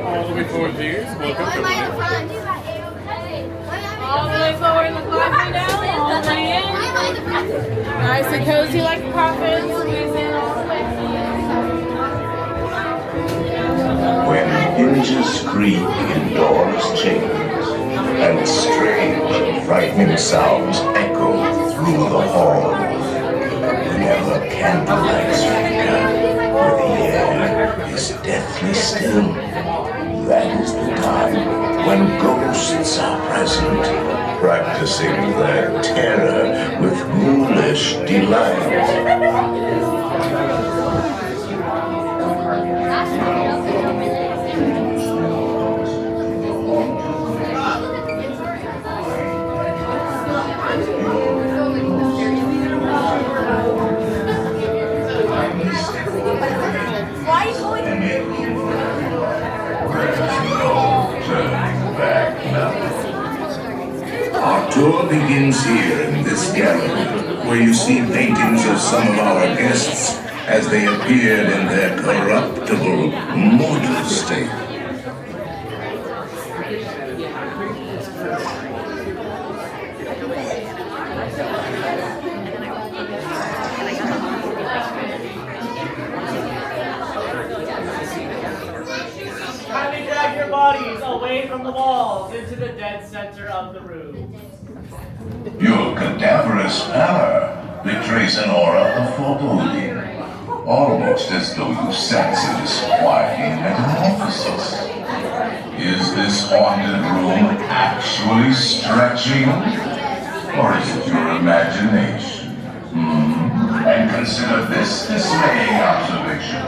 All the way forward, please. Welcome. All the way forward in the coffin now. All the way in. Nice and cozy like a coffin. Squeeze in all the way. When hinges creak and doors change, and strange and frightening sounds echo through the hall, whenever candlelights flicker, where the air is deathly still, that is the time when ghosts are present, practicing their terror with ghoulish delight. Our tour begins here in this gallery, where you see paintings of some of our guests as they appeared in their corruptible, mortal state. Kindly drag your bodies away from the walls into the dead center of the room. Your cadaverous pallor betrays an aura of foreboding, almost as though you sense a disquieting metamorphosis. Is this haunted room actually stretching? Or is it your imagination? And consider this dismaying observation.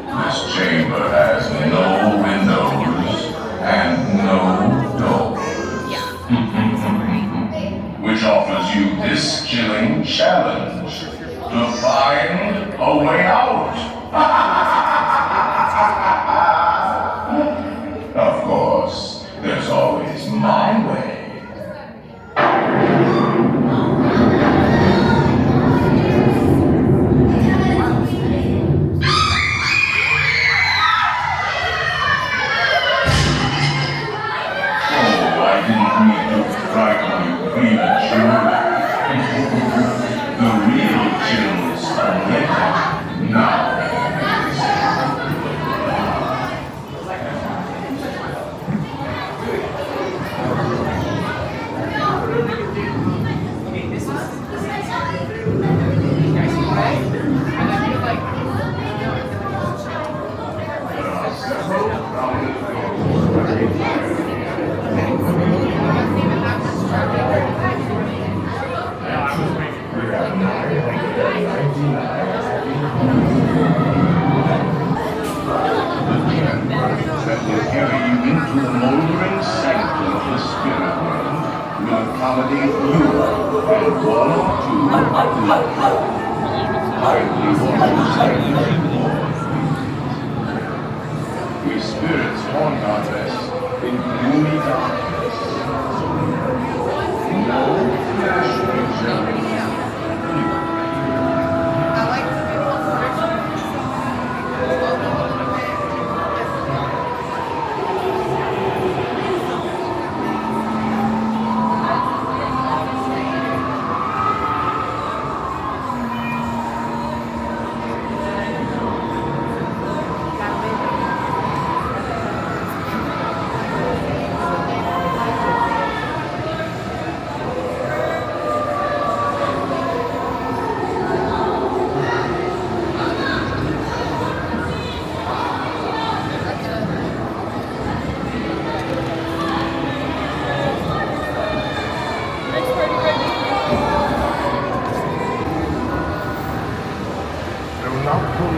This chamber has no windows and no doors. Which offers you this chilling challenge to find a way out. Of course, there's always my way. The real chills are later. Now. That will carry you into the moldering sanctum of the spirit world will accommodate you and one or two others. Kindly walk silently forward. Angry spirits haunt our rest in gloomy darkness. No flashing shadows.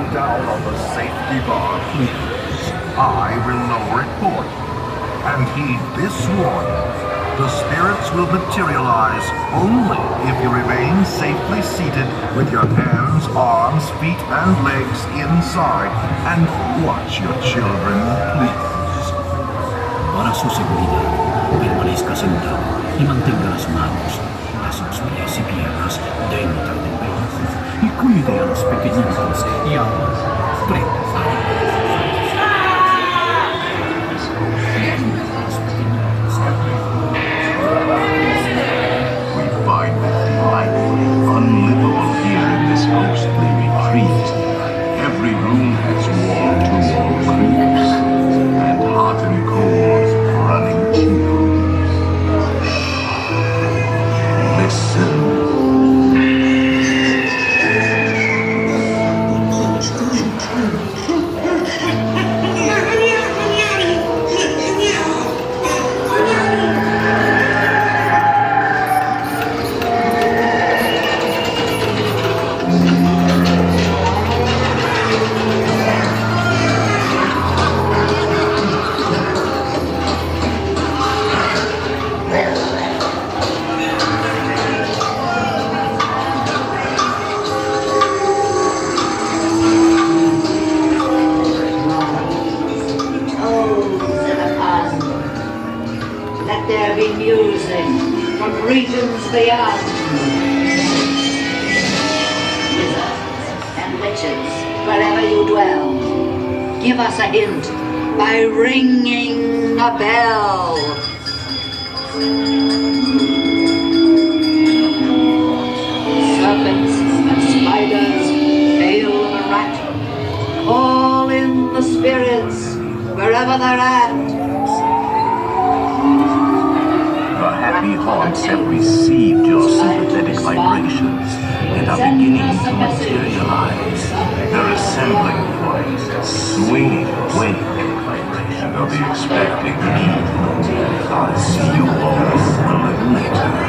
Down on the safety bar, please. I will lower it for you. And heed this warning. The spirits will materialize only if you remain safely seated with your hands, arms, feet, and legs inside. And watch your children, please. Para su seguridad, permanezca sentado y mantenga las manos, los pies y piernas dentro del vehículo. Y cuide a los pequeñitos y ahora We find it delightfully unlivable here in this ghostly retreat. Every room has warm to wall creeps and hot and cold running chills. Listen. Regions beyond. Wizards and witches, wherever you dwell, give us a hint by ringing a bell. Serpents and spiders, tail of a rat, call in the spirits wherever they're at. The happy haunts have received your sympathetic vibrations and are beginning to materialize. They're assembling for a swinging wake and they'll be expecting me. I'll see you all a little later.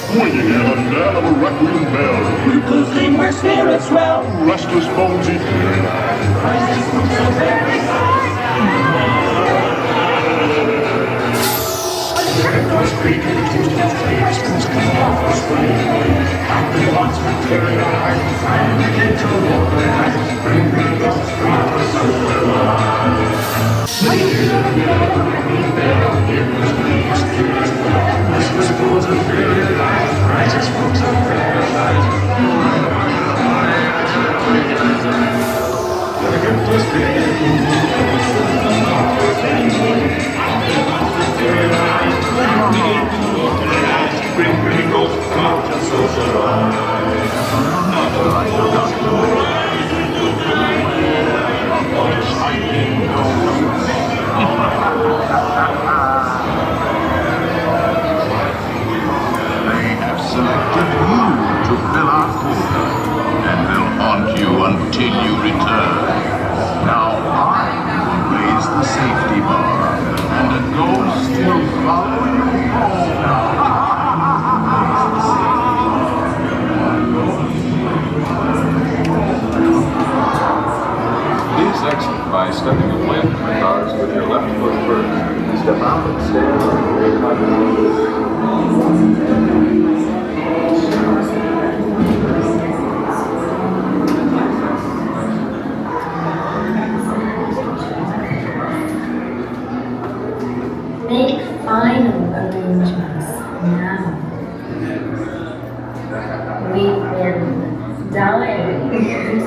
Swinging in a knell of a requiem bell. Losing where spirits dwell. Restless bones eat selected you to fill our quota, and will haunt you until you return. Now I will raise the safety bar, and a ghost will follow you Please exit by stepping away from the cars with your left foot first. Step out and stand on the rear Make final arrangements now. We've been dying to have